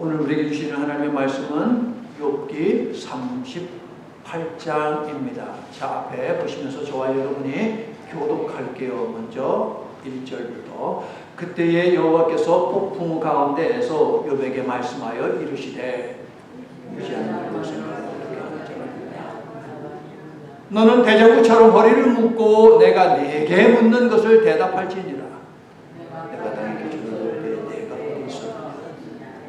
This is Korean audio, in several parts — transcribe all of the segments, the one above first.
오늘 우리에게 주시는 하나님의 말씀은 욥기 38장입니다. 자, 앞에 보시면서 저와 여러분이 교독할게요. 먼저 1절부터. 그때에 여호와께서 폭풍 가운데에서 욥에게 말씀하여 이르시되 너는 대장부처럼 허리를 묶고 내가 네게 묻는 것을 대답할지니라. 내가 땅에 주를 내가 어디 있었느냐.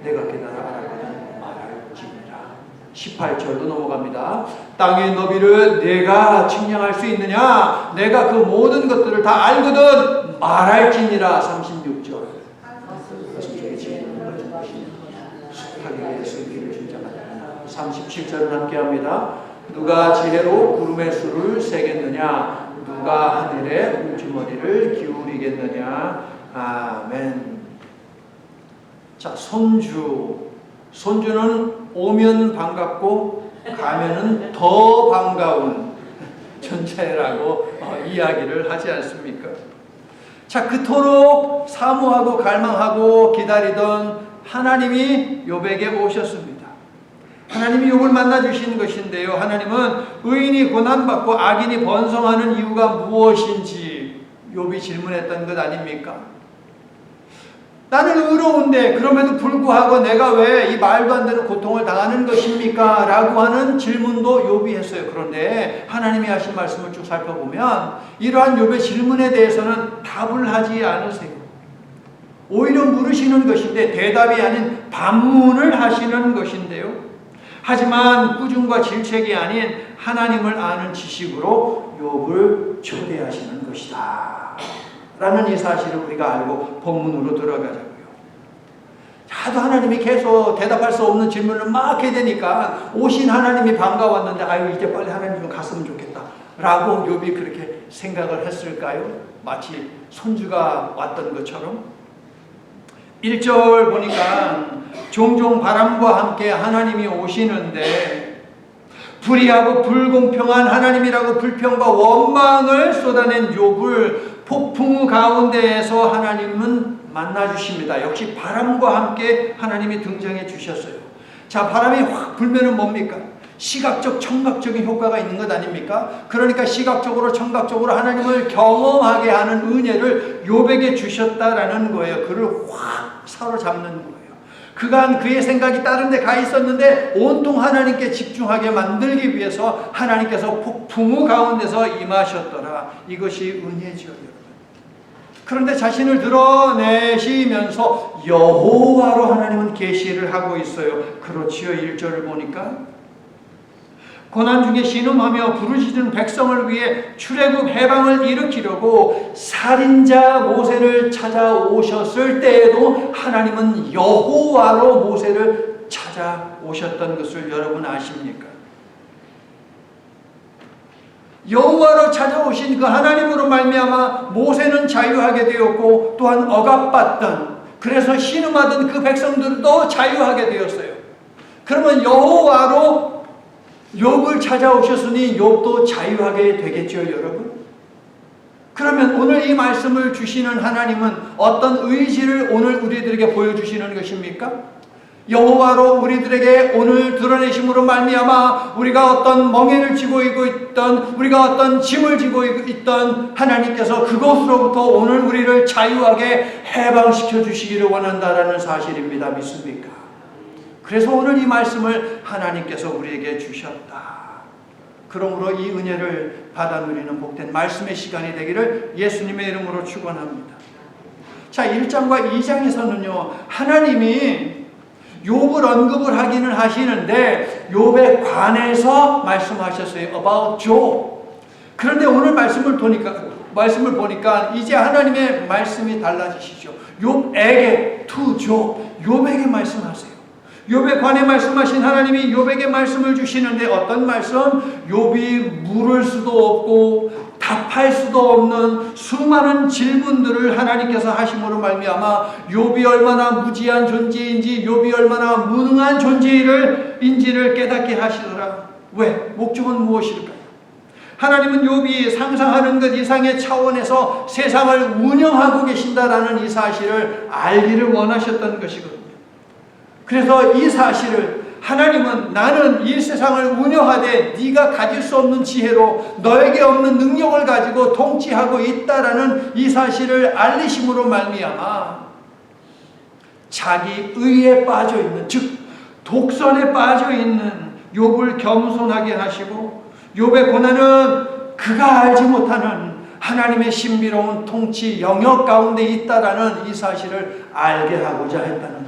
내가 깨달아 알아보는 말할지니라. 18절도 넘어갑니다. 땅의 너비를 내가 측량할 수 있느냐. 내가 그 모든 것들을 다 알거든 말할지니라. 36절. 37절을 함께합니다. 누가 지혜로 구름의 수를 세겠느냐. 누가 하늘의 물주머니를 기울이겠느냐. 아멘. 자, 손주는 오면 반갑고 가면은 더 반가운 존재라고 이야기를 하지 않습니까? 자, 그토록 사모하고 갈망하고 기다리던 하나님이 욥에게 오셨습니다. 하나님이 욥을 만나 주신 것인데요. 하나님은 의인이 고난받고 악인이 번성하는 이유가 무엇인지 욥이 질문했던 것 아닙니까? 나는 의로운데 그럼에도 불구하고 내가 왜 이 말도 안 되는 고통을 당하는 것입니까? 라고 하는 질문도 욥이 했어요. 그런데 하나님이 하신 말씀을 쭉 살펴보면 이러한 욥의 질문에 대해서는 답을 하지 않으세요. 오히려 물으시는 것인데 대답이 아닌 반문을 하시는 것인데요. 하지만 꾸중과 질책이 아닌 하나님을 아는 지식으로 욥을 초대하시는 것이다 라는 이 사실을 우리가 알고 본문으로 들어가자고요. 하도 하나님이 계속 대답할 수 없는 질문을 막 해야 되니까 오신 하나님이 반가웠는데 아유 이제 빨리 하나님 좀 갔으면 좋겠다 라고 욥이 그렇게 생각을 했을까요? 마치 손주가 왔던 것처럼. 1절 보니까 종종 바람과 함께 하나님이 오시는데 불의하고 불공평한 하나님이라고 불평과 원망을 쏟아낸 욥을 폭풍 가운데에서 하나님은 만나주십니다. 역시 바람과 함께 하나님이 등장해 주셨어요. 자, 바람이 확 불면은 뭡니까? 시각적, 청각적인 효과가 있는 것 아닙니까? 그러니까 시각적으로, 청각적으로 하나님을 경험하게 하는 은혜를 욥에게 주셨다라는 거예요. 그를 확 사로잡는 거예요. 그간 그의 생각이 다른 데 가 있었는데 온통 하나님께 집중하게 만들기 위해서 하나님께서 폭풍우 가운데서 임하셨더라. 이것이 은혜죠, 여러분. 그런데 자신을 드러내시면서 여호와로 하나님은 계시를 하고 있어요. 그렇지요. 1절을 보니까 고난 중에 신음하며 부르짖은 백성을 위해 출애굽 해방을 일으키려고 살인자 모세를 찾아오셨을 때에도 하나님은 여호와로 모세를 찾아오셨던 것을 여러분 아십니까? 여호와로 찾아오신 그 하나님으로 말미암아 모세는 자유하게 되었고 또한 억압받던, 그래서 신음하던 그 백성들도 자유하게 되었어요. 그러면 여호와로 욥을 찾아오셨으니 욥도 자유하게 되겠죠, 여러분? 그러면 오늘 이 말씀을 주시는 하나님은 어떤 의지를 오늘 우리들에게 보여주시는 것입니까? 여호와로 우리들에게 오늘 드러내심으로 말미암아 우리가 어떤 멍에를 쥐고 있던, 우리가 어떤 짐을 지고 있던 하나님께서 그것으로부터 오늘 우리를 자유하게 해방시켜 주시기를 원한다라는 사실입니다. 믿습니까? 그래서 오늘 이 말씀을 하나님께서 우리에게 주셨다. 그러므로 이 은혜를 받아 누리는 복된 말씀의 시간이 되기를 예수님의 이름으로 축원합니다. 자, 1장과 2장에서는요, 하나님이 욥을 언급을 하기는 하시는데 욥에 관해서 말씀하셨어요. About Job. 그런데 오늘 말씀을 보니까 이제 하나님의 말씀이 달라지시죠. 욥에게, to Job, 욥에게 말씀하세요. 욥에 관해 말씀하신 하나님이 욥에게 말씀을 주시는데 어떤 말씀? 욥이 물을 수도 없고 답할 수도 없는 수많은 질문들을 하나님께서 하심으로 말미암아 욥이 얼마나 무지한 존재인지, 욥이 얼마나 무능한 존재인지를 깨닫게 하시더라. 왜? 목적은 무엇일까요? 하나님은 욥이 상상하는 것 이상의 차원에서 세상을 운영하고 계신다라는 이 사실을 알기를 원하셨던 것이거든요. 그래서 이 사실을 하나님은 나는 이 세상을 운영하되 네가 가질 수 없는 지혜로 너에게 없는 능력을 가지고 통치하고 있다라는 이 사실을 알리심으로 말미암아 자기 의에 빠져 있는, 즉 독선에 빠져 있는 욥을 겸손하게 하시고 욥의 고난은 그가 알지 못하는 하나님의 신비로운 통치 영역 가운데 있다라는 이 사실을 알게 하고자 했다는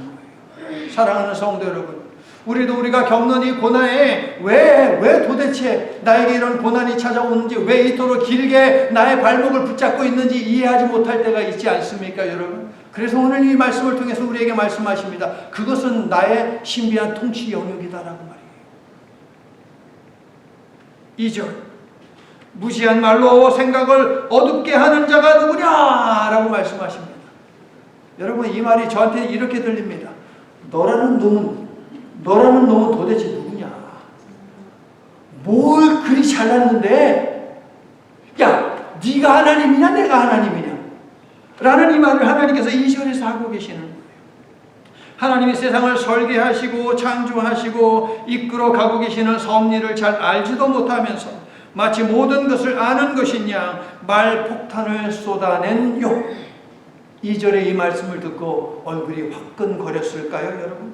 거예요. 사랑하는 성도 여러분, 우리도 우리가 겪는 이 고난에 왜 도대체 나에게 이런 고난이 찾아오는지, 왜 이토록 길게 나의 발목을 붙잡고 있는지 이해하지 못할 때가 있지 않습니까, 여러분? 그래서 오늘 이 말씀을 통해서 우리에게 말씀하십니다. 그것은 나의 신비한 통치 영역이다라고 말이에요. 2절, 무시한 말로 생각을 어둡게 하는 자가 누구냐라고 말씀하십니다. 여러분, 이 말이 저한테 이렇게 들립니다. 너라는 놈은 도대체 누구냐? 뭘 그리 잘났는데? 야, 네가 하나님이냐 내가 하나님이냐? 라는 이 말을 하나님께서 2절에서 하고 계시는 거예요. 하나님이 세상을 설계하시고 창조하시고 이끌어 가고 계시는 섭리를 잘 알지도 못하면서 마치 모든 것을 아는 것이냐 말폭탄을 쏟아낸 욥. 2절의 이 말씀을 듣고 얼굴이 화끈거렸을까요, 여러분?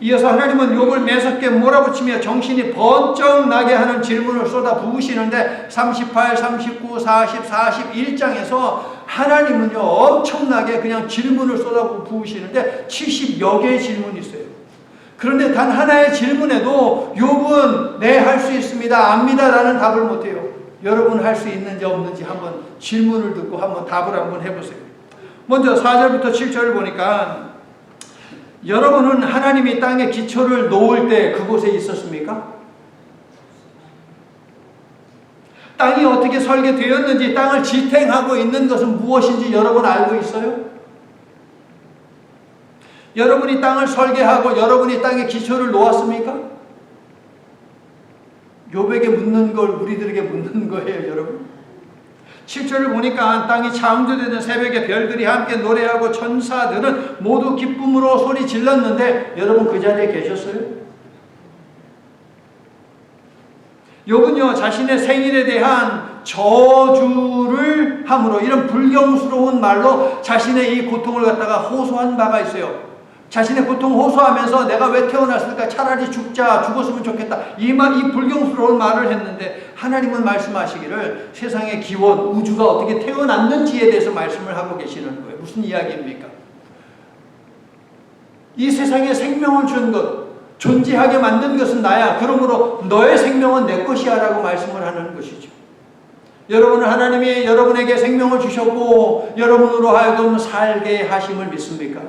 이어서 하나님은 욥을 매섭게 몰아붙이며 정신이 번쩍 나게 하는 질문을 쏟아 부으시는데 38, 39, 40, 41장에서 하나님은요 엄청나게 그냥 질문을 쏟아 부으시는데 70여 개의 질문이 있어요. 그런데 단 하나의 질문에도 욥은 네, 할 수 있습니다, 압니다 라는 답을 못해요. 여러분 할 수 있는지 없는지 한번 질문을 듣고 한번 답을 한번 해보세요. 먼저 4절부터 7절을 보니까 여러분은 하나님이 땅에 기초를 놓을 때 그곳에 있었습니까? 땅이 어떻게 설계되었는지, 땅을 지탱하고 있는 것은 무엇인지 여러분 알고 있어요? 여러분이 땅을 설계하고 여러분이 땅에 기초를 놓았습니까? 욥에게 묻는 걸 우리들에게 묻는 거예요, 여러분. 7절을 보니까 땅이 창조되는 새벽에 별들이 함께 노래하고 천사들은 모두 기쁨으로 소리 질렀는데 여러분 그 자리에 계셨어요? 욥은요 자신의 생일에 대한 저주를 함으로 이런 불경스러운 말로 자신의 이 고통을 갖다가 호소한 바가 있어요. 자신의 고통 호소하면서 내가 왜 태어났을까, 차라리 죽었으면 좋겠다, 이 불경스러운 말을 했는데 하나님은 말씀하시기를 세상의 기원, 우주가 어떻게 태어났는지에 대해서 말씀을 하고 계시는 거예요. 무슨 이야기입니까? 이 세상에 생명을 준 것, 존재하게 만든 것은 나야, 그러므로 너의 생명은 내 것이야 라고 말씀을 하는 것이죠. 여러분은 하나님이 여러분에게 생명을 주셨고 여러분으로 하여금 살게 하심을 믿습니까?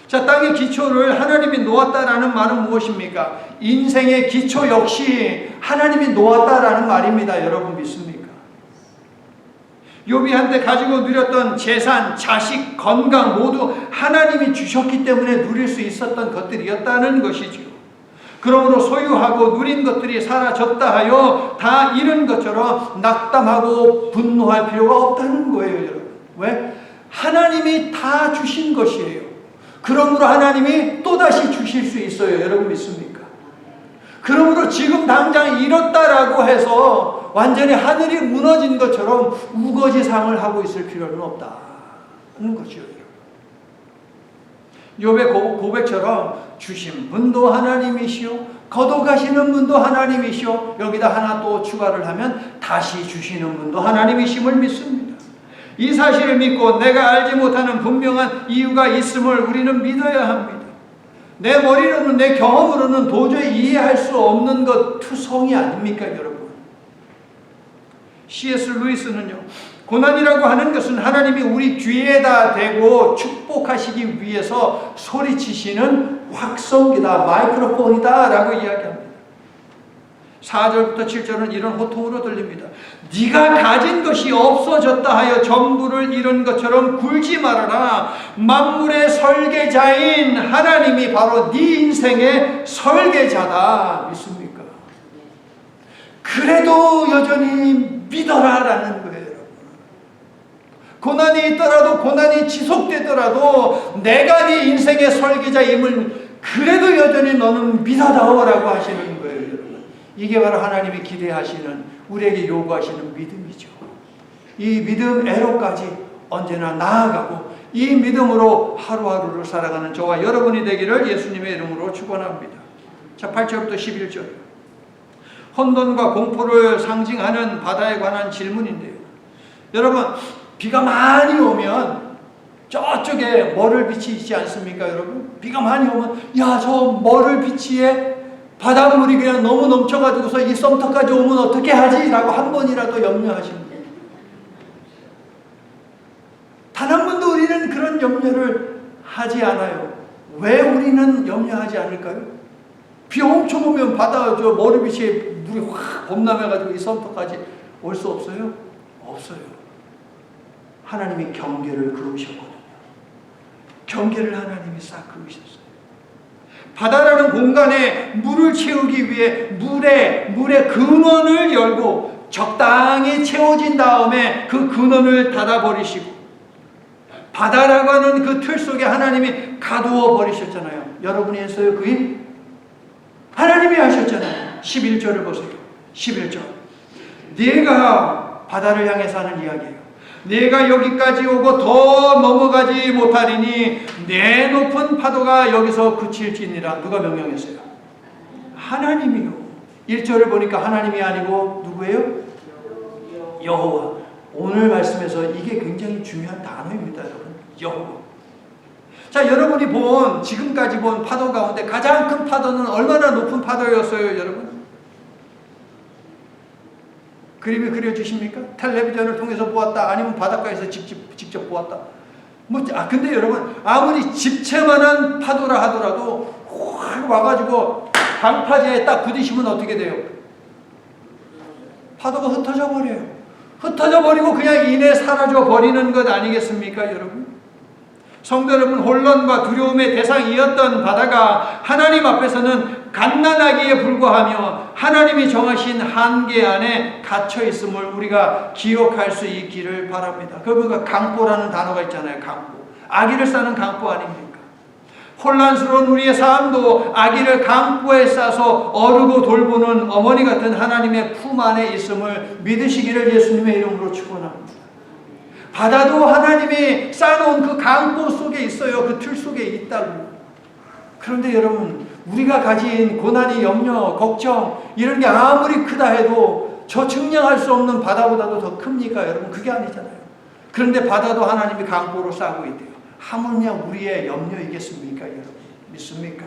자, 땅의 기초를 하나님이 놓았다라는 말은 무엇입니까? 인생의 기초 역시 하나님이 놓았다라는 말입니다. 여러분 믿습니까? 욥이 한때 가지고 누렸던 재산, 자식, 건강 모두 하나님이 주셨기 때문에 누릴 수 있었던 것들이었다는 것이죠. 그러므로 소유하고 누린 것들이 사라졌다 하여 다 잃은 것처럼 낙담하고 분노할 필요가 없다는 거예요, 여러분. 왜? 하나님이 다 주신 것이에요. 그러므로 하나님이 또다시 주실 수 있어요. 여러분 믿습니까? 그러므로 지금 당장 잃었다라고 해서 완전히 하늘이 무너진 것처럼 우거지상을 하고 있을 필요는 없다는 거죠. 욥의 고백처럼 주신 분도 하나님이시오, 거둬가시는 분도 하나님이시오, 여기다 하나 또 추가를 하면 다시 주시는 분도 하나님이심을 믿습니다. 이 사실을 믿고 내가 알지 못하는 분명한 이유가 있음을 우리는 믿어야 합니다. 내 머리로는, 내 경험으로는 도저히 이해할 수 없는 것 투성이 아닙니까, 여러분? C.S. 루이스는요, 고난이라고 하는 것은 하나님이 우리 귀에다 대고 축복하시기 위해서 소리치시는 확성기다, 마이크로폰이다 라고 이야기합니다. 4절부터 7절은 이런 호통으로 들립니다. 네가 가진 것이 없어졌다 하여 전부를 잃은 것처럼 굴지 말아라. 만물의 설계자인 하나님이 바로 네 인생의 설계자다. 믿습니까? 그래도 여전히 믿어라 라는 거예요. 고난이 있더라도, 고난이 지속되더라도 내가 네 인생의 설계자임을 그래도 여전히 너는 믿어다오라고 하시는 거예요, 여러분. 이게 바로 하나님이 기대하시는, 우리에게 요구하시는 믿음이죠. 이 믿음 애로까지 언제나 나아가고 이 믿음으로 하루하루를 살아가는 저와 여러분이 되기를 예수님의 이름으로 축원합니다. 자, 8절부터 11절. 혼돈과 공포를 상징하는 바다에 관한 질문인데요. 여러분, 비가 많이 오면 저쪽에 머를빛이 있지 않습니까, 여러분? 비가 많이 오면 야, 저 머를빛에 바닷물이 그냥 너무 넘쳐가지고서 이 썸터까지 오면 어떻게 하지? 라고 한 번이라도 염려하시는 거예요. 단 한 번도 우리는 그런 염려를 하지 않아요. 왜 우리는 염려하지 않을까요? 비 엄청 오면 바다 저 머리빛에 물이 확 범람해가지고 이 썸터까지 올 수 없어요? 없어요. 하나님이 경계를 그으셨거든요. 경계를 하나님이 싹 그으셨어요. 바다라는 공간에 물을 채우기 위해 물의 근원을 열고 적당히 채워진 다음에 그 근원을 닫아버리시고 바다라고 하는 그 틀 속에 하나님이 가두어 버리셨잖아요. 여러분이 했어요? 그 일? 하나님이 하셨잖아요. 11절을 보세요. 11절. 네가 바다를 향해서 하는 이야기예요. 네가 여기까지 오고 더 넘어가지 못하리니 내 높은 파도가 여기서 그칠지니라. 누가 명령했어요? 하나님이요. 1절을 보니까 하나님이 아니고 누구예요? 여호와. 오늘 말씀에서 이게 굉장히 중요한 단어입니다, 여러분. 여호와. 자, 여러분이 지금까지 본 파도 가운데 가장 큰 파도는 얼마나 높은 파도였어요, 여러분? 그림이 그려지십니까? 텔레비전을 통해서 보았다, 아니면 바닷가에서 직접 보았다. 근데 여러분, 아무리 집채만한 파도라 하더라도 확 와가지고 방파제에 딱 부딪히면 어떻게 돼요? 파도가 흩어져 버려요. 흩어져 버리고 그냥 이내 사라져 버리는 것 아니겠습니까, 여러분? 성도 여러분, 혼란과 두려움의 대상이었던 바다가 하나님 앞에서는 갓난아기에 불과하며 하나님이 정하신 한계 안에 갇혀 있음을 우리가 기억할 수 있기를 바랍니다. 그러니까 강포라는 단어가 있잖아요. 강포. 아기를 싸는 강포 아닙니까? 혼란스러운 우리의 삶도 아기를 강포에 싸서 어르고 돌보는 어머니 같은 하나님의 품 안에 있음을 믿으시기를 예수님의 이름으로 축원합니다. 바다도 하나님이 쌓아놓은 그 강포 속에 있어요. 그 틀 속에 있다고. 그런데 여러분, 우리가 가진 고난이, 염려, 걱정 이런 게 아무리 크다 해도 저 측량할 수 없는 바다보다도 더 큽니까, 여러분? 그게 아니잖아요. 그런데 바다도 하나님이 강포로 쌓고 있대요. 하물며 우리의 염려이겠습니까, 여러분? 믿습니까?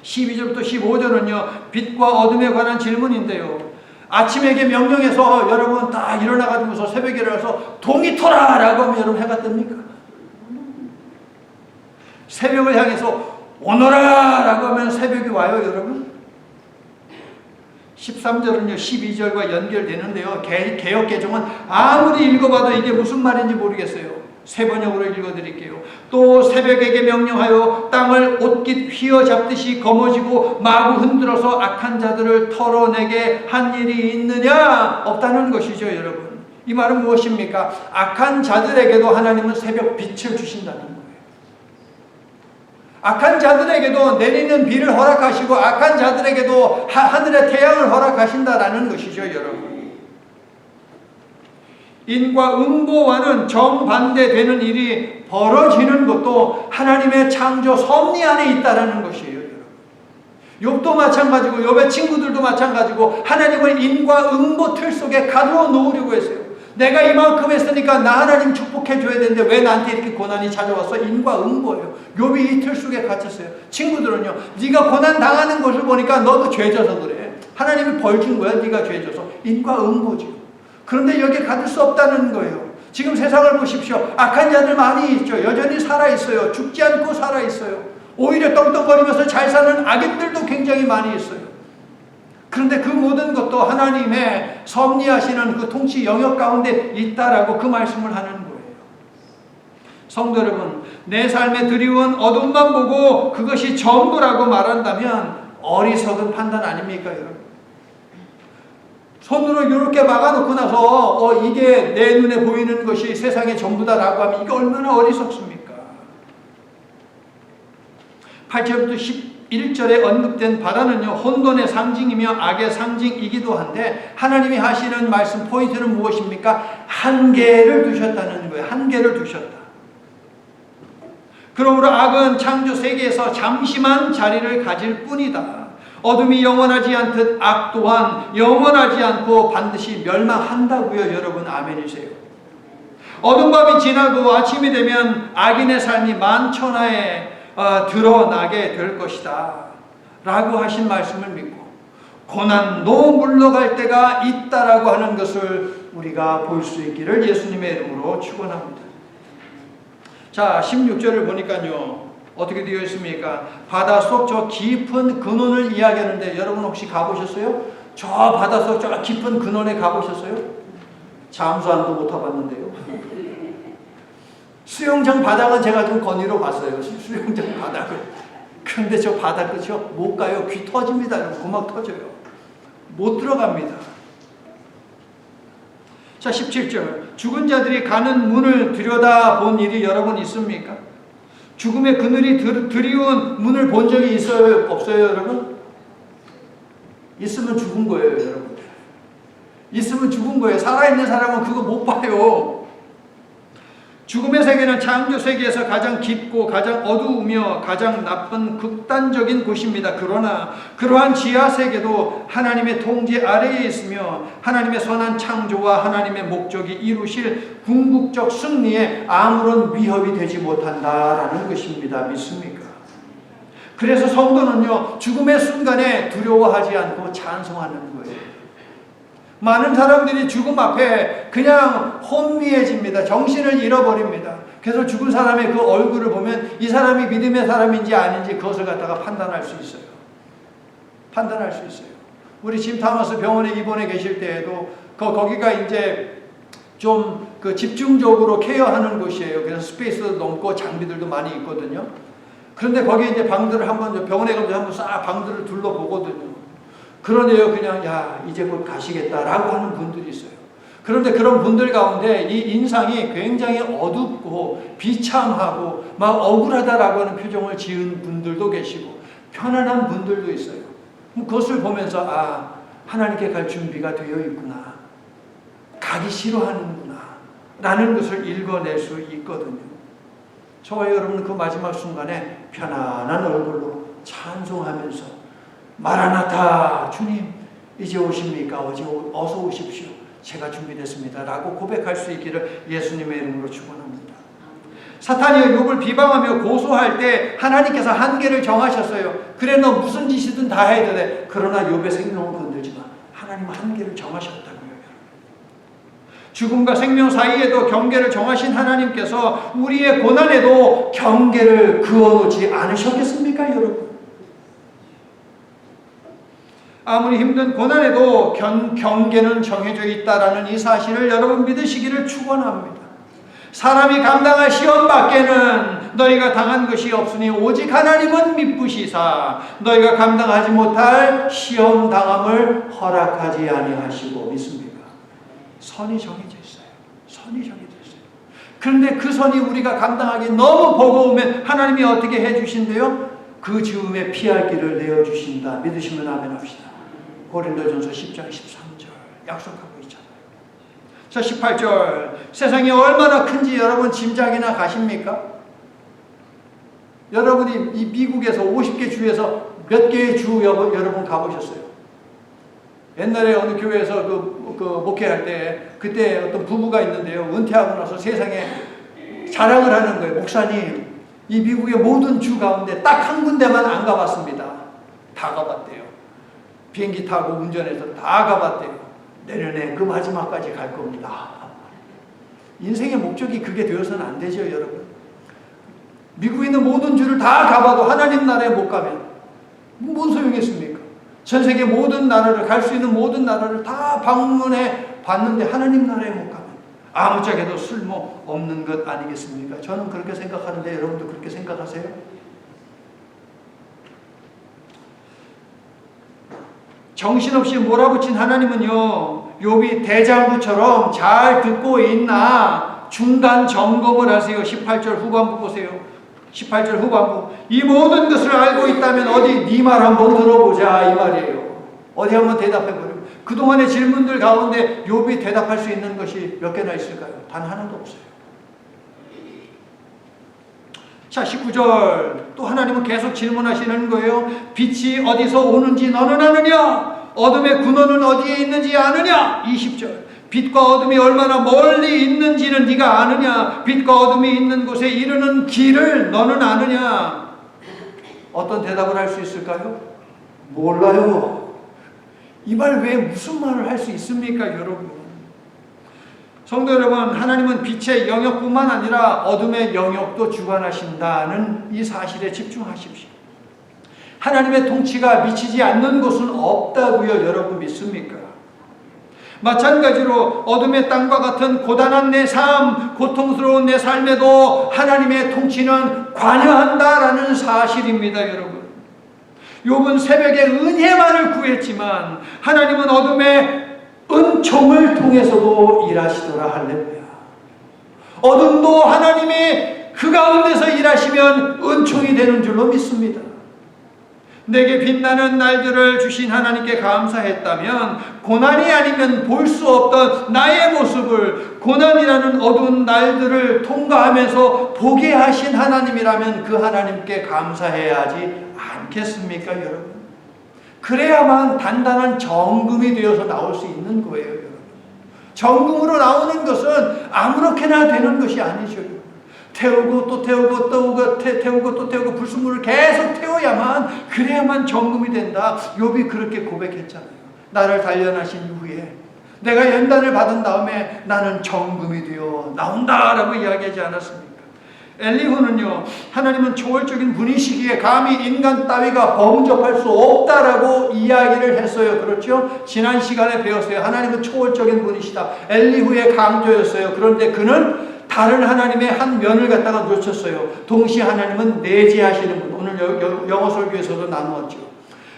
12절부터 15절은요, 빛과 어둠에 관한 질문인데요. 아침에게 명령해서 여러분 다 일어나가지고서 새벽에 일어나서 동이 터라! 라고 하면 여러분 해가 뜹니까? 새벽을 향해서 오너라! 라고 하면 새벽이 와요, 여러분? 13절은요, 12절과 연결되는데요. 개역개정은 아무리 읽어봐도 이게 무슨 말인지 모르겠어요. 세 번역으로 읽어드릴게요. 또 새벽에게 명령하여 땅을 옷깃 휘어잡듯이 거머쥐고 마구 흔들어서 악한 자들을 털어내게 한 일이 있느냐? 없다는 것이죠, 여러분. 이 말은 무엇입니까? 악한 자들에게도 하나님은 새벽 빛을 주신다는 거예요. 악한 자들에게도 내리는 비를 허락하시고 악한 자들에게도 하늘의 태양을 허락하신다라는 것이죠, 여러분. 인과 응보와는 정반대되는 일이 벌어지는 것도 하나님의 창조 섭리 안에 있다라는 것이에요, 여러분. 욥도 마찬가지고 욥의 친구들도 마찬가지고 하나님을 인과 응보 틀 속에 가두어 놓으려고 했어요. 내가 이만큼 했으니까 나 하나님 축복해 줘야 되는데 왜 나한테 이렇게 고난이 찾아왔어? 인과 응보예요. 욥이 이 틀 속에 갇혔어요. 친구들은요, 네가 고난 당하는 것을 보니까 너도 죄져서 그래. 하나님이 벌 준 거야, 네가 죄져서. 인과 응보죠. 그런데 여기에 가둘 수 없다는 거예요. 지금 세상을 보십시오. 악한 자들 많이 있죠. 여전히 살아있어요. 죽지 않고 살아있어요. 오히려 떵떵거리면서 잘 사는 악인들도 굉장히 많이 있어요. 그런데 그 모든 것도 하나님의 섭리하시는 그 통치 영역 가운데 있다라고 그 말씀을 하는 거예요. 성도 여러분, 내 삶에 드리운 어둠만 보고 그것이 전부라고 말한다면 어리석은 판단 아닙니까, 여러분? 손으로 이렇게 막아놓고 나서 이게 내 눈에 보이는 것이 세상의 전부다라고 하면 이게 얼마나 어리석습니까? 8절부터 11절에 언급된 바다는요, 혼돈의 상징이며 악의 상징이기도 한데 하나님이 하시는 말씀 포인트는 무엇입니까? 한계를 두셨다는 거예요. 한계를 두셨다. 그러므로 악은 창조 세계에서 잠시만 자리를 가질 뿐이다. 어둠이 영원하지 않듯 악 또한 영원하지 않고 반드시 멸망한다고요. 여러분 아멘이세요. 어둠 밤이 지나고 아침이 되면 악인의 삶이 만천하에 드러나게 될 것이다 라고 하신 말씀을 믿고 고난도 물러갈 때가 있다라고 하는 것을 우리가 볼 수 있기를 예수님의 이름으로 축원합니다. 자, 16절을 보니까요, 어떻게 되어 있습니까? 바닷속 저 깊은 근원을 이야기하는데 여러분 혹시 가보셨어요? 저 바닷속 저 깊은 근원에 가보셨어요? 잠수함도 못 타봤는데요. 수영장 바닥은 제가 좀 건의로 봤어요. 수영장 바닥을. 그런데 저 바닥 끝이요? 못 가요. 귀 터집니다. 고막 터져요. 못 들어갑니다. 자, 17절. 죽은 자들이 가는 문을 들여다본 일이 여러분 있습니까? 죽음의 그늘이 드리운 문을 본 적이 있어요? 없어요, 여러분? 있으면 죽은 거예요, 여러분. 있으면 죽은 거예요. 살아있는 사람은 그거 못 봐요. 죽음의 세계는 창조 세계에서 가장 깊고 가장 어두우며 가장 나쁜 극단적인 곳입니다. 그러나 그러한 지하 세계도 하나님의 통제 아래에 있으며 하나님의 선한 창조와 하나님의 목적이 이루실 궁극적 승리에 아무런 위협이 되지 못한다라는 것입니다. 믿습니까? 그래서 성도는요, 죽음의 순간에 두려워하지 않고 찬송하는 거예요. 많은 사람들이 죽음 앞에 그냥 혼미해집니다. 정신을 잃어버립니다. 그래서 죽은 사람의 그 얼굴을 보면 이 사람이 믿음의 사람인지 아닌지 그것을 갖다가 판단할 수 있어요. 판단할 수 있어요. 우리 짐 타머스 병원에 입원해 계실 때에도 거기가 이제 좀 그 집중적으로 케어하는 곳이에요. 그래서 스페이스도 넓고 장비들도 많이 있거든요. 그런데 거기에 이제 방들을 한번 병원에 가면 한번 싹 방들을 둘러보거든요. 그러네요. 그냥 야 이제 곧 가시겠다라고 하는 분들이 있어요. 그런데 그런 분들 가운데 이 인상이 굉장히 어둡고 비참하고 막 억울하다라고 하는 표정을 지은 분들도 계시고 편안한 분들도 있어요. 그것을 보면서 아 하나님께 갈 준비가 되어 있구나. 가기 싫어하는구나 라는 것을 읽어낼 수 있거든요. 저와 여러분은 그 마지막 순간에 편안한 얼굴로 찬송하면서 마라나타 주님 이제 오십니까? 어서 오십시오. 제가 준비됐습니다 라고 고백할 수 있기를 예수님의 이름으로 축원합니다. 사탄이 욥을 비방하며 고소할 때 하나님께서 한계를 정하셨어요. 그래 너 무슨 짓이든 다 해야 돼. 그러나 욥의 생명을 건들지 마. 하나님은 한계를 정하셨다고요. 죽음과 생명 사이에도 경계를 정하신 하나님께서 우리의 고난에도 경계를 그어놓지 않으셨겠습니까 여러분? 아무리 힘든 고난에도 경계는 정해져 있다라는 이 사실을 여러분 믿으시기를 축원합니다. 사람이 감당할 시험 밖에는 너희가 당한 것이 없으니 오직 하나님은 미쁘시사 너희가 감당하지 못할 시험 당함을 허락하지 아니하시고 믿습니까? 선이 정해져 있어요. 선이 정해져 있어요. 그런데 그 선이 우리가 감당하기 너무 버거우면 하나님이 어떻게 해주신대요? 그 즈음에 피할 길을 내어주신다. 믿으시면 아멘 합시다. 고린도전서 10장 13절 약속하고 있잖아요. 자 18절 세상이 얼마나 큰지 여러분 짐작이나 가십니까? 여러분이 이 미국에서 50개 주에서 몇 개의 주 여러분 가보셨어요? 옛날에 어느 교회에서 그 목회할 때 그때 어떤 부부가 있는데요. 은퇴하고 나서 세상에 자랑을 하는 거예요. 목사님 이 미국의 모든 주 가운데 딱 한 군데만 안 가봤습니다. 다 가봤대요. 비행기 타고 운전해서 다 가봤대요. 내년에 그 마지막까지 갈 겁니다. 인생의 목적이 그게 되어서는 안 되죠 여러분. 미국에 있는 모든 주를 다 가봐도 하나님 나라에 못 가면 뭔 소용있습니까? 전 세계 모든 나라를 갈 수 있는 모든 나라를 다 방문해 봤는데 하나님 나라에 못 가면 아무짝에도 쓸모 없는 것 아니겠습니까? 저는 그렇게 생각하는데 여러분도 그렇게 생각하세요? 정신없이 몰아붙인 하나님은요 욥이 대장부처럼 잘 듣고 있나 중간 점검을 하세요. 18절 후반부 보세요. 18절 후반부. 이 모든 것을 알고 있다면 어디 네 말 한번 들어보자 이 말이에요. 어디 한번 대답해보려. 그동안의 질문들 가운데 욥이 대답할 수 있는 것이 몇 개나 있을까요? 단 하나도 없어요. 자, 19절. 또 하나님은 계속 질문하시는 거예요. 빛이 어디서 오는지 너는 아느냐? 어둠의 근원은 어디에 있는지 아느냐? 20절. 빛과 어둠이 얼마나 멀리 있는지는 네가 아느냐? 빛과 어둠이 있는 곳에 이르는 길을 너는 아느냐? 어떤 대답을 할 수 있을까요? 몰라요. 이 말 외에 무슨 말을 할 수 있습니까, 여러분? 성도 여러분, 하나님은 빛의 영역뿐만 아니라 어둠의 영역도 주관하신다는 이 사실에 집중하십시오. 하나님의 통치가 미치지 않는 곳은 없다고요, 여러분 믿습니까? 마찬가지로 어둠의 땅과 같은 고단한 내 삶, 고통스러운 내 삶에도 하나님의 통치는 관여한다라는 사실입니다, 여러분. 욥은 새벽에 은혜만을 구했지만 하나님은 어둠의 은총을 통해서도 일하시더라. 할렐루야. 어둠도 하나님이 그 가운데서 일하시면 은총이 되는 줄로 믿습니다. 내게 빛나는 날들을 주신 하나님께 감사했다면 고난이 아니면 볼 수 없던 나의 모습을 고난이라는 어두운 날들을 통과하면서 보게 하신 하나님이라면 그 하나님께 감사해야 하지 않겠습니까, 여러분? 그래야만 단단한 정금이 되어서 나올 수 있는 거예요, 여러분. 정금으로 나오는 것은 아무렇게나 되는 것이 아니죠. 태우고 또 태우고 태우고 또 태우고 불순물을 계속 태워야만, 그래야만 정금이 된다. 욥이 그렇게 고백했잖아요. 나를 단련하신 이후에 내가 연단을 받은 다음에 나는 정금이 되어 나온다라고 이야기하지 않았습니까? 엘리후는요, 하나님은 초월적인 분이시기에 감히 인간 따위가 범접할 수 없다라고 이야기를 했어요. 그렇죠? 지난 시간에 배웠어요. 하나님은 초월적인 분이시다. 엘리후의 강조였어요. 그런데 그는 다른 하나님의 한 면을 갖다가 놓쳤어요. 동시에 하나님은 내재하시는 분. 오늘 영어 설교에서도 나누었죠.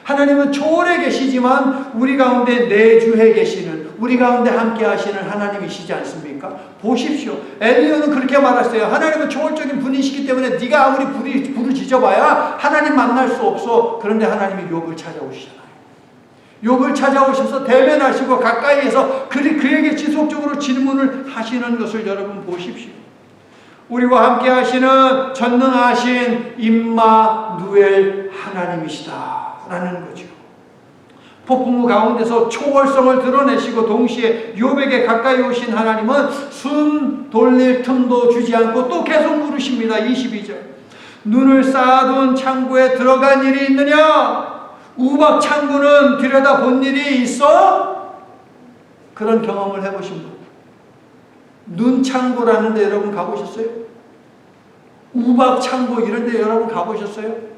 하나님은 초월에 계시지만 우리 가운데 내주해 계시는, 우리 가운데 함께 하시는 하나님이시지 않습니까? 보십시오. 엘리야는 그렇게 말했어요. 하나님은 초월적인 분이시기 때문에 네가 아무리 부르짖어봐야 하나님 만날 수 없어. 그런데 하나님이 욥을 찾아오시잖아요. 욥을 찾아오셔서 대면하시고 가까이에서 그에게 지속적으로 질문을 하시는 것을 여러분 보십시오. 우리와 함께 하시는 전능하신 임마누엘 하나님이시다 라는 거죠. 폭풍우 가운데서 초월성을 드러내시고 동시에 욥에게 가까이 오신 하나님은 숨 돌릴 틈도 주지 않고 또 계속 물으십니다. 22절. 눈을 쌓아둔 창고에 들어간 일이 있느냐? 우박 창고는 들여다본 일이 있어? 그런 경험을 해보신 분. 눈 창고라는 데 여러분 가보셨어요? 우박 창고 이런 데 여러분 가보셨어요?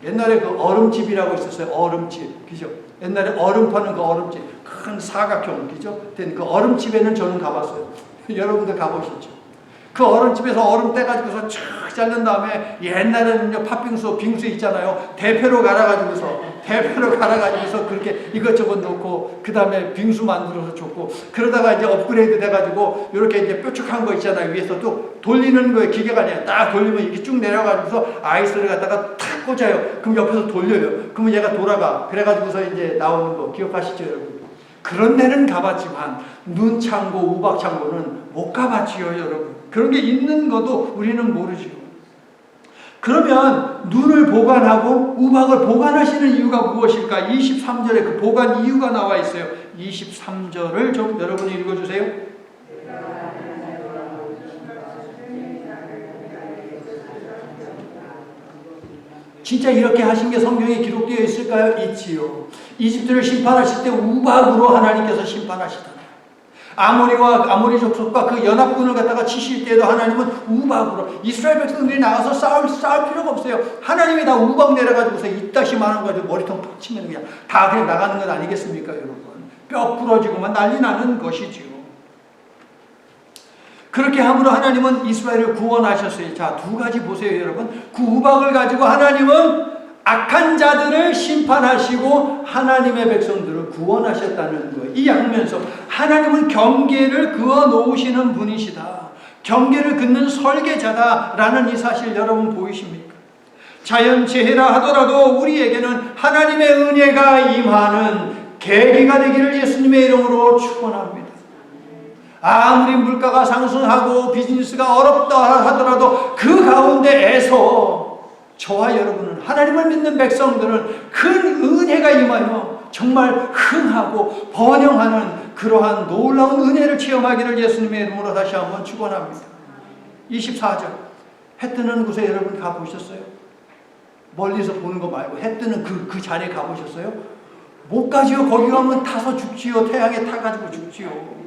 옛날에 그 얼음집이라고 있었어요. 얼음집. 그죠? 옛날에 얼음 파는 그 얼음집. 큰 사각형. 그죠? 된 그 얼음집에는 저는 가봤어요. 여러분들 가보셨죠? 그 얼음집에서 얼음 떼가지고서 쫙 자른 다음에 옛날에는요, 팥빙수, 빙수 있잖아요. 대패로 갈아가지고서 그렇게 이것저것 넣고, 그 다음에 빙수 만들어서 줬고, 그러다가 이제 업그레이드 돼가지고, 이렇게 이제 뾰족한 거 있잖아요. 위에서 또 돌리는 거에 기계가 아니에요. 딱 돌리면 이렇게 쭉 내려가지고서 아이스를 갖다가 탁 꽂아요. 그럼 옆에서 돌려요. 그러면 얘가 돌아가. 그래가지고서 이제 나오는 거 기억하시죠, 여러분? 그런 데는 가봤지만, 눈 창고, 우박 창고는 못 가봤지요, 여러분. 그런 게 있는 것도 우리는 모르죠. 그러면 눈을 보관하고 우박을 보관하시는 이유가 무엇일까? 23절에 그 보관 이유가 나와 있어요. 23절을 좀 여러분이 읽어주세요. 진짜 이렇게 하신 게 성경에 기록되어 있을까요? 있지요. 이집트를 심판하실 때 우박으로 하나님께서 심판하시다. 아모리 족속과 그 연합군을 갖다가 치실 때에도 하나님은 우박으로, 이스라엘 백성들이 나가서 싸울 필요가 없어요. 하나님이 다 우박 내려가지고서 이따시만한 거 가지고 머리통 팍 치면 그냥 다 그냥 나가는 것 아니겠습니까, 여러분? 뼈 부러지고만 난리 나는 것이지요. 그렇게 함으로 하나님은 이스라엘을 구원하셨어요. 자, 두 가지 보세요, 여러분. 그 우박을 가지고 하나님은 악한 자들을 심판하시고 하나님의 백성들을 구원하셨다는 거예요. 이 양면서 하나님은 경계를 그어 놓으시는 분이시다. 경계를 긋는 설계자다라는 이 사실 여러분 보이십니까? 자연재해라 하더라도 우리에게는 하나님의 은혜가 임하는 계기가 되기를 예수님의 이름으로 축원합니다. 아무리 물가가 상승하고 비즈니스가 어렵다 하더라도 그 가운데에서 저와 여러분은, 하나님을 믿는 백성들은 큰 은혜가 임하여 정말 흥하고 번영하는 그러한 놀라운 은혜를 체험하기를 예수님의 이름으로 다시 한번 축원합니다. 24절, 해 뜨는 곳에 여러분 가보셨어요? 멀리서 보는 거 말고 해 뜨는 그 자리에 가보셨어요? 못 가지요. 거기 가면 타서 죽지요. 태양에 타가지고 죽지요.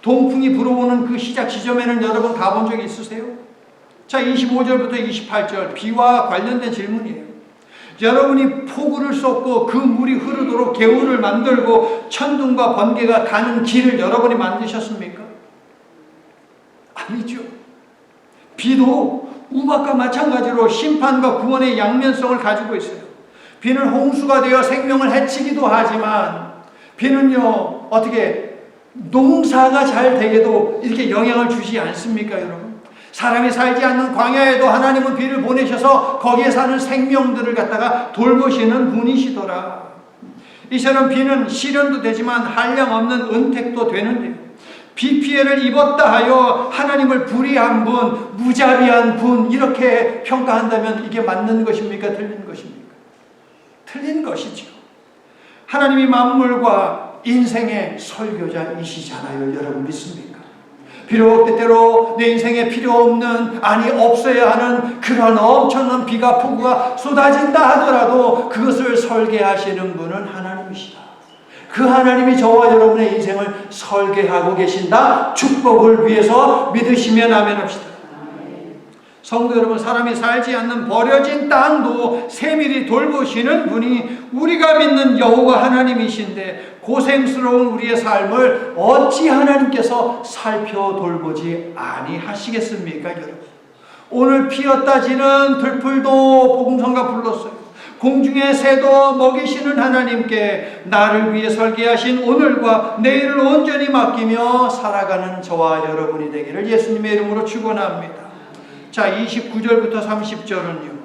동풍이 불어오는 그 시작 지점에는 여러분 가본 적이 있으세요? 자, 25절부터 28절 비와 관련된 질문이에요. 여러분이 포구를 쏟고 그 물이 흐르도록 개울을 만들고 천둥과 번개가 가는 길을 여러분이 만드셨습니까? 아니죠. 비도 우박과 마찬가지로 심판과 구원의 양면성을 가지고 있어요. 비는 홍수가 되어 생명을 해치기도 하지만 비는요, 어떻게 농사가 잘 되게도 이렇게 영향을 주지 않습니까, 여러분? 사람이 살지 않는 광야에도 하나님은 비를 보내셔서 거기에 사는 생명들을 갖다가 돌보시는 분이시더라. 이처럼 비는 시련도 되지만 한량없는 은택도 되는데요. 비 피해를 입었다 하여 하나님을 불의한 분, 무자비한 분 이렇게 평가한다면 이게 맞는 것입니까? 틀린 것입니까? 틀린 것이죠. 하나님이 만물과 인생의 설교자이시잖아요. 여러분 믿습니까? 비록 때때로 내 인생에 필요 없는, 아니 없어야 하는 그런 엄청난 비가 폭우가 쏟아진다 하더라도 그것을 설계하시는 분은 하나님이시다. 그 하나님이 저와 여러분의 인생을 설계하고 계신다. 축복을 위해서 믿으시면 아멘 합시다. 성도 여러분, 사람이 살지 않는 버려진 땅도 세밀히 돌보시는 분이 우리가 믿는 여호와 하나님이신데 고생스러운 우리의 삶을 어찌 하나님께서 살펴 돌보지 아니하시겠습니까, 여러분? 오늘 피었다 지는 들풀도 복음성가 불렀어요. 공중의 새도 먹이시는 하나님께 나를 위해 설계하신 오늘과 내일을 온전히 맡기며 살아가는 저와 여러분이 되기를 예수님의 이름으로 축원합니다. 자, 29절부터 30절은요.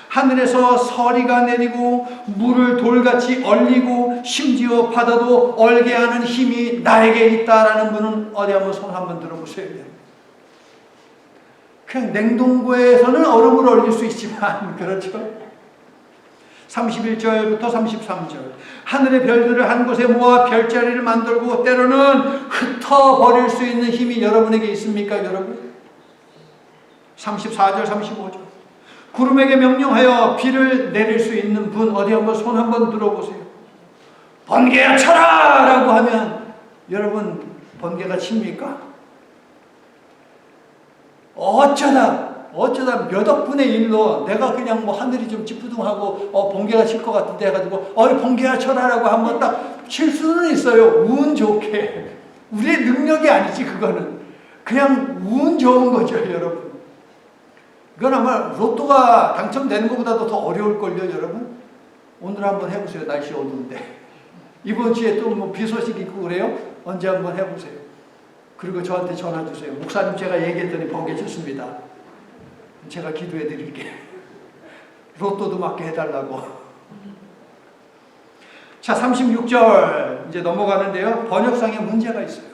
하늘에서 서리가 내리고 물을 돌같이 얼리고 심지어 바다도 얼게 하는 힘이 나에게 있다라는 분은 어디 한번 손 한번 들어보세요. 그냥 냉동고에서는 얼음을 얼릴 수 있지만, 그렇죠? 31절부터 33절 하늘의 별들을 한 곳에 모아 별자리를 만들고 때로는 흩어버릴 수 있는 힘이 여러분에게 있습니까, 여러분? 34절 35절 구름에게 명령하여 비를 내릴 수 있는 분 어디 한번 손 한번 들어보세요. 번개야 쳐라! 라고 하면 여러분 번개가 칩니까? 어쩌다 몇 억분의 일로 내가 그냥 뭐 하늘이 좀 찌푸둥하고 번개가 칠 것 같은데 해가지고 번개야 쳐라라고 한번 딱 칠 수는 있어요. 운 좋게. 우리의 능력이 아니지 그거는. 그냥 운 좋은 거죠, 여러분. 그건 아마 로또가 당첨되는 것보다도 더 어려울걸요, 여러분. 오늘 한번 해보세요. 날씨 어두운데. 이번 주에 또 뭐 비 소식 있고 그래요? 언제 한번 해보세요. 그리고 저한테 전화 주세요. 목사님 제가 얘기했더니 번개 쳤습니다. 제가 기도해 드릴게요. 로또도 맞게 해달라고. 자, 36절 이제 넘어가는데요. 번역상에 문제가 있어요.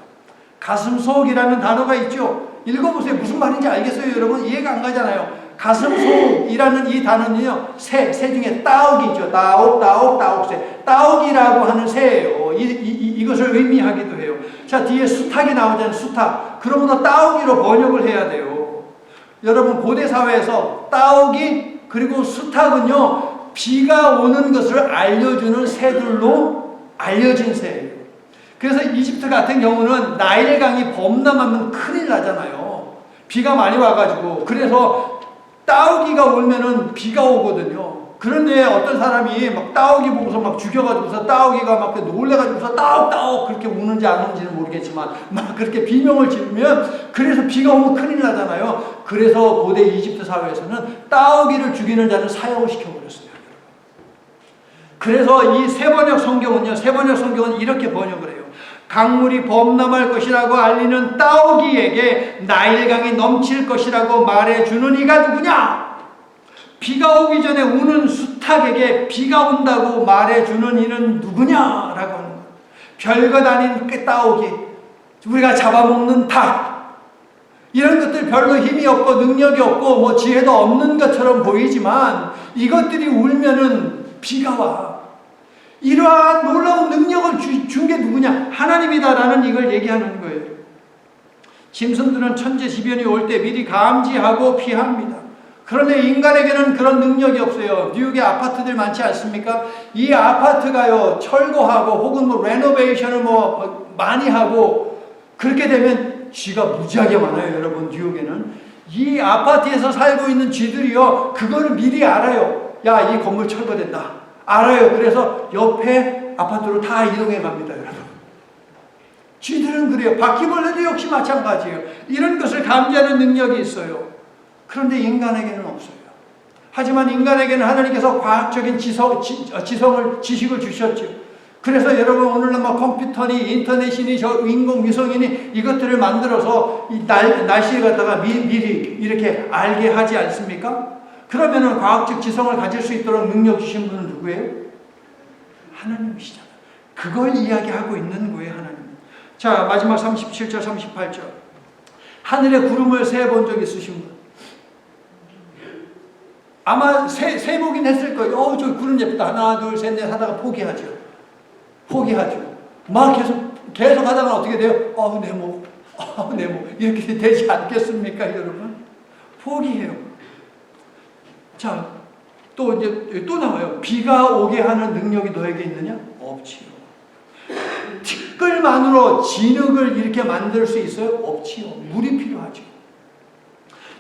가슴속이라는 단어가 있죠. 읽어보세요. 무슨 말인지 알겠어요, 여러분? 이해가 안 가잖아요. 가슴속이라는 이 단어는요, 새 중에 따옥이죠. 따옥새. 따옥이라고 하는 새예요. 이것을 의미하기도 해요. 자, 뒤에 수탉이 나오잖아요. 수탉. 그러므로 따옥이로 번역을 해야 돼요. 여러분, 고대 사회에서 따옥이 그리고 수탉은요, 비가 오는 것을 알려주는 새들로 알려진 새예요. 그래서 이집트 같은 경우는 나일강이 범람하면 큰일 나잖아요. 비가 많이 와가지고. 그래서 따오기가 오면은 비가 오거든요. 그런데 어떤 사람이 막 따오기 보고서 막 죽여가지고서 따오기가 막 놀래가지고서 따옥 그렇게 우는지 안 우는지는 모르겠지만 막 그렇게 비명을 지르면 그래서 비가 오면 큰일 나잖아요. 그래서 고대 이집트 사회에서는 따오기를 죽이는 자는 사형을 시켜버렸어요. 그래서 이 세번역 성경은 이렇게 번역을 해요. 강물이 범람할 것이라고 알리는 따오기에게 나일강이 넘칠 것이라고 말해주는 이가 누구냐? 비가 오기 전에 우는 수탉에게 비가 온다고 말해주는 이는 누구냐라고 하는 거예요. 별것 아닌 그 따오기, 우리가 잡아먹는 닭, 이런 것들 별로 힘이 없고 능력이 없고 뭐 지혜도 없는 것처럼 보이지만 이것들이 울면은 비가 와. 이러한 놀라운 능력을 준 게 누구냐? 하나님이다라는 이걸 얘기하는 거예요. 짐승들은 천재지변이 올 때 미리 감지하고 피합니다. 그런데 인간에게는 그런 능력이 없어요. 뉴욕에 아파트들 많지 않습니까? 이 아파트가요, 철거하고 혹은 뭐 레노베이션을 뭐 많이 하고 그렇게 되면 쥐가 무지하게 많아요, 여러분. 뉴욕에는 이 아파트에서 살고 있는 쥐들이요, 그거를 미리 알아요. 야, 이 건물 철거된다. 알아요. 그래서 옆에 아파트로 다 이동해 갑니다, 여러분. 쥐들은 그래요. 바퀴벌레도 역시 마찬가지예요. 이런 것을 감지하는 능력이 있어요. 그런데 인간에게는 없어요. 하지만 인간에게는 하나님께서 과학적인 지식을 주셨죠. 그래서 여러분 오늘날 뭐 컴퓨터니 인터넷이니 저 인공위성이니 이것들을 만들어서 이 날씨에 갖다가 미리 이렇게 알게 하지 않습니까? 그러면은 과학적 지성을 가질 수 있도록 능력 주신 분은 누구예요? 하나님이시잖아요. 그걸 이야기하고 있는 거예요, 하나님. 자, 마지막 37절, 38절. 하늘에 구름을 세본 적 있으신 분? 아마 세보긴 했을 거예요. 저 구름 예쁘다. 하나, 둘, 셋, 넷 하다가 포기하죠. 막 계속 하다가 어떻게 돼요? 내 목. 이렇게 되지 않겠습니까, 여러분? 포기해요. 자, 또 나와요. 비가 오게 하는 능력이 너에게 있느냐? 없지요. 티끌만으로 진흙을 이렇게 만들 수 있어요? 없지요. 물이 필요하죠.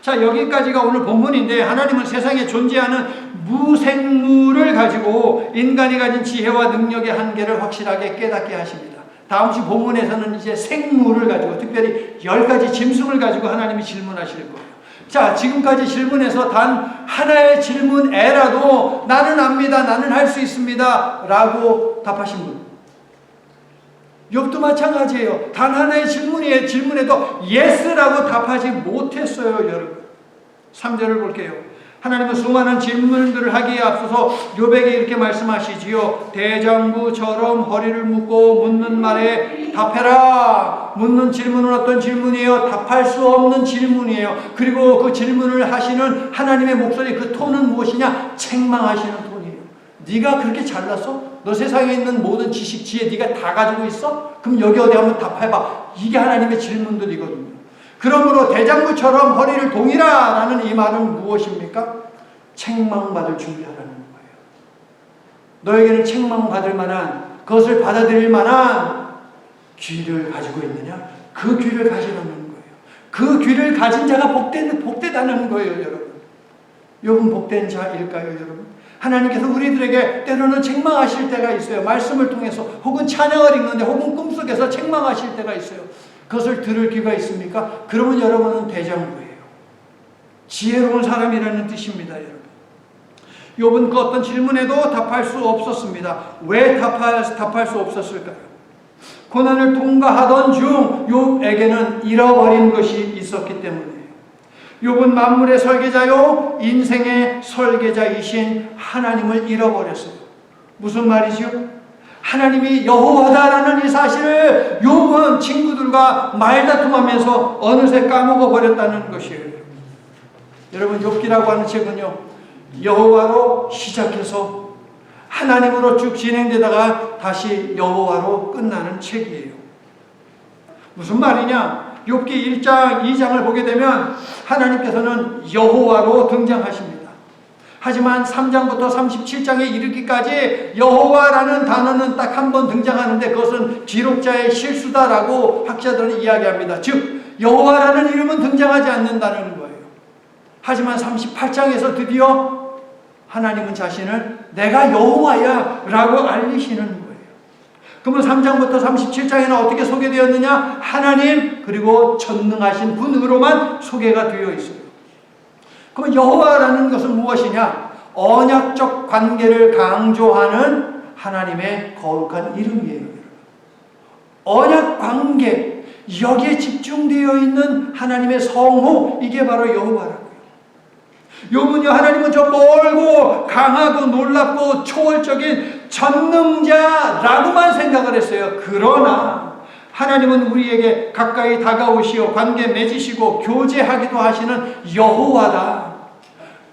자, 여기까지가 오늘 본문인데 하나님은 세상에 존재하는 무생물을 가지고 인간이 가진 지혜와 능력의 한계를 확실하게 깨닫게 하십니다. 다음 주 본문에서는 이제 생물을 가지고 특별히 10가지 짐승을 가지고 하나님이 질문하실 거예요. 자, 지금까지 질문에서 단 하나의 질문에라도 나는 압니다. 나는 할 수 있습니다. 라고 답하신 분. 욥도 마찬가지예요. 단 하나의 질문에도 예스라고 답하지 못했어요, 여러분. 3절을 볼게요. 하나님은 수많은 질문들을 하기에 앞서서 욥에게 이렇게 말씀하시지요. 대장부처럼 허리를 묶고 묻는 말에 답해라. 묻는 질문은 어떤 질문이에요? 답할 수 없는 질문이에요. 그리고 그 질문을 하시는 하나님의 목소리, 그 톤은 무엇이냐? 책망하시는 톤이에요. 네가 그렇게 잘났어? 너 세상에 있는 모든 지식, 지혜 네가 다 가지고 있어? 그럼 여기 어디 한번 답해봐. 이게 하나님의 질문들이거든요. 그러므로 대장부처럼 허리를 동이라 라는 이 말은 무엇입니까? 책망받을 준비하라는 거예요. 너에게는 책망받을 만한, 그것을 받아들일 만한 귀를 가지고 있느냐? 그 귀를 가지라는 거예요. 그 귀를 가진 자가 복되다는 거예요, 여러분. 욥은 복된 자일까요, 여러분? 하나님께서 우리들에게 때로는 책망하실 때가 있어요. 말씀을 통해서 혹은 찬양을 읽는데 혹은 꿈속에서 책망하실 때가 있어요. 그것을 들을 귀가 있습니까? 그러면 여러분은 대장부예요. 지혜로운 사람이라는 뜻입니다, 여러분. 욥은 그 어떤 질문에도 답할 수 없었습니다. 왜 답할 수 없었을까요? 고난을 통과하던 중 욥에게는 잃어버린 것이 있었기 때문이에요. 욥은 만물의 설계자요 인생의 설계자이신 하나님을 잃어버렸어요. 무슨 말이죠? 하나님이 여호와다라는 이 사실을 욥은 친구들과 말다툼하면서 어느새 까먹어 버렸다는 것이에요. 여러분, 욥기라고 하는 책은요, 여호와로 시작해서 하나님으로 쭉 진행되다가 다시 여호와로 끝나는 책이에요. 무슨 말이냐? 욥기 1장, 2장을 보게 되면 하나님께서는 여호와로 등장하십니다. 하지만 3장부터 37장에 이르기까지 여호와라는 단어는 딱 한 번 등장하는데 그것은 기록자의 실수다라고 학자들은 이야기합니다. 즉 여호와라는 이름은 등장하지 않는다는 거예요. 하지만 38장에서 드디어 하나님은 자신을 내가 여호와야 라고 알리시는 거예요. 그러면 3장부터 37장에는 어떻게 소개되었느냐? 하나님 그리고 전능하신 분으로만 소개가 되어 있어요. 그럼 여호와라는 것은 무엇이냐? 언약적 관계를 강조하는 하나님의 거룩한 이름이에요. 언약 관계, 여기에 집중되어 있는 하나님의 성호, 이게 바로 여호와라고요. 욥은요, 하나님은 저 멀고 강하고 놀랍고 초월적인 전능자라고만 생각을 했어요. 그러나 하나님은 우리에게 가까이 다가오시어 관계 맺으시고 교제하기도 하시는 여호와다,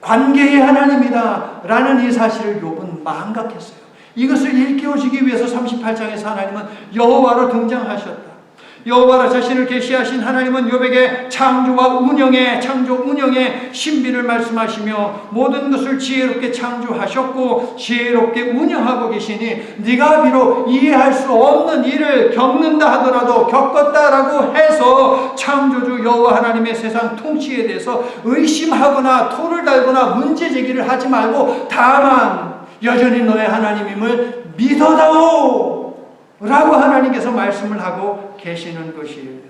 관계의 하나님이다 라는 이 사실을 욥은 망각했어요. 이것을 일깨워주기 위해서 38장에서 하나님은 여호와로 등장하셨다. 여호와라 자신을 계시하신 하나님은 욥에게 창조와 운영의 창조 운영의 신비를 말씀하시며 모든 것을 지혜롭게 창조하셨고 지혜롭게 운영하고 계시니 네가 비록 이해할 수 없는 일을 겪는다 하더라도 겪었다라고 해서 창조주 여호와 하나님의 세상 통치에 대해서 의심하거나 토를 달거나 문제 제기를 하지 말고 다만 여전히 너의 하나님임을 믿어다오 라고 하나님께서 말씀을 하고 계시는 것이에요.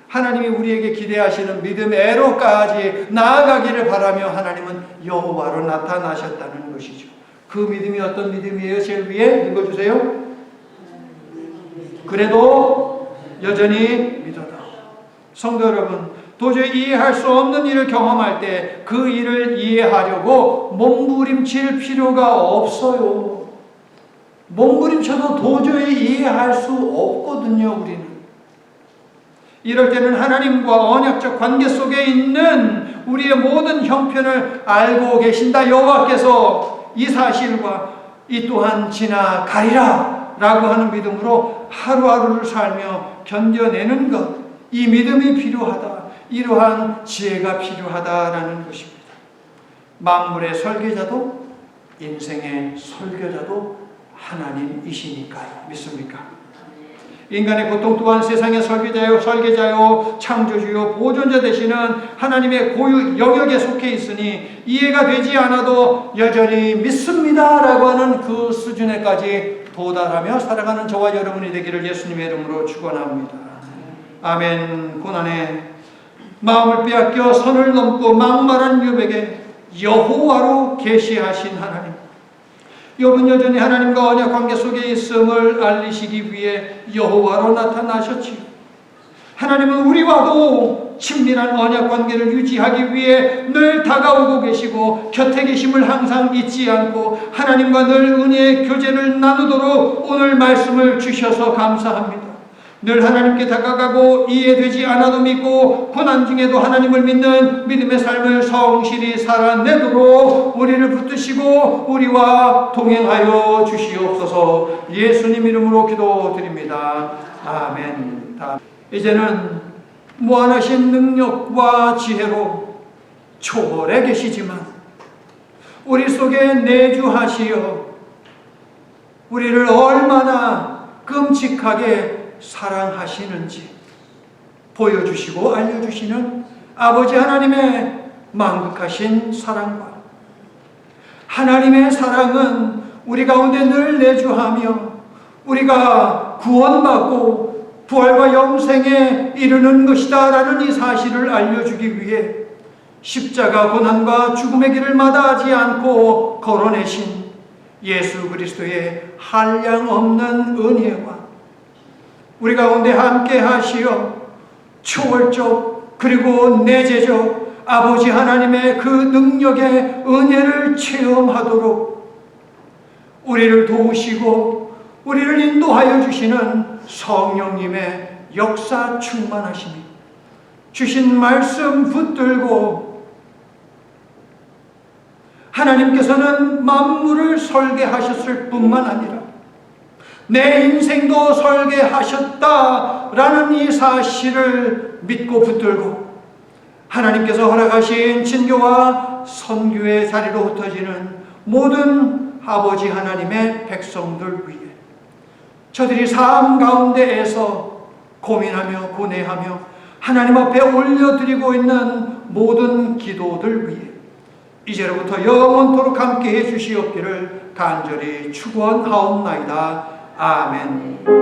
하나님이 우리에게 기대하시는 믿음으로까지 나아가기를 바라며 하나님은 여호와로 나타나셨다는 것이죠. 그 믿음이 어떤 믿음이에요? 제일 위에 읽어주세요. 그래도 여전히 믿어다. 성도 여러분, 도저히 이해할 수 없는 일을 경험할 때 그 일을 이해하려고 몸부림칠 필요가 없어요. 몸부림쳐도 도저히 이해할 수 없거든요. 우리는 이럴 때는 하나님과 언약적 관계 속에 있는 우리의 모든 형편을 알고 계신다 여호와께서 이 사실과 이 또한 지나가리라 라고 하는 믿음으로 하루하루를 살며 견뎌내는 것, 이 믿음이 필요하다. 이러한 지혜가 필요하다라는 것입니다. 만물의 설계자도 인생의 설계자도 하나님이시니까요. 믿습니까? 인간의 고통 또한 세상의 설계자요 창조주요 보존자 되시는 하나님의 고유 영역에 속해 있으니 이해가 되지 않아도 여전히 믿습니다 라고 하는 그 수준에까지 도달하며 살아가는 저와 여러분이 되기를 예수님의 이름으로 축원합니다. 아멘. 고난에 마음을 빼앗겨 선을 넘고 막말한 욥에게 여호와로 계시하신 하나님, 욥은 여전히 하나님과 언약 관계 속에 있음을 알리시기 위해 여호와로 나타나셨지요. 하나님은 우리와도 친밀한 언약 관계를 유지하기 위해 늘 다가오고 계시고 곁에 계심을 항상 잊지 않고 하나님과 늘 은혜의 교제를 나누도록 오늘 말씀을 주셔서 감사합니다. 늘 하나님께 다가가고 이해되지 않아도 믿고 고난 중에도 하나님을 믿는 믿음의 삶을 성실히 살아내도록 우리를 붙드시고 우리와 동행하여 주시옵소서. 예수님 이름으로 기도드립니다. 아멘. 이제는 무한하신 능력과 지혜로 초월해 계시지만 우리 속에 내주하시어 우리를 얼마나 끔찍하게 사랑하시는지 보여주시고 알려주시는 아버지 하나님의 만극하신 사랑과 하나님의 사랑은 우리 가운데 늘 내주하며 우리가 구원받고 부활과 영생에 이르는 것이다 라는 이 사실을 알려주기 위해 십자가 고난과 죽음의 길을 마다하지 않고 걸어내신 예수 그리스도의 한량없는 은혜와 우리 가운데 함께 하시어 초월적 그리고 내재적 아버지 하나님의 그 능력의 은혜를 체험하도록 우리를 도우시고 우리를 인도하여 주시는 성령님의 역사 충만하심이 주신 말씀 붙들고 하나님께서는 만물을 설계하셨을 뿐만 아니라 내 인생도 설계하셨다라는 이 사실을 믿고 붙들고 하나님께서 허락하신 진교와 선교의 자리로 흩어지는 모든 아버지 하나님의 백성들 위해 저들이 삶 가운데에서 고민하며 고뇌하며 하나님 앞에 올려드리고 있는 모든 기도들 위해 이제로부터 영원토록 함께해 주시옵기를 간절히 축원하옵나이다. 아멘.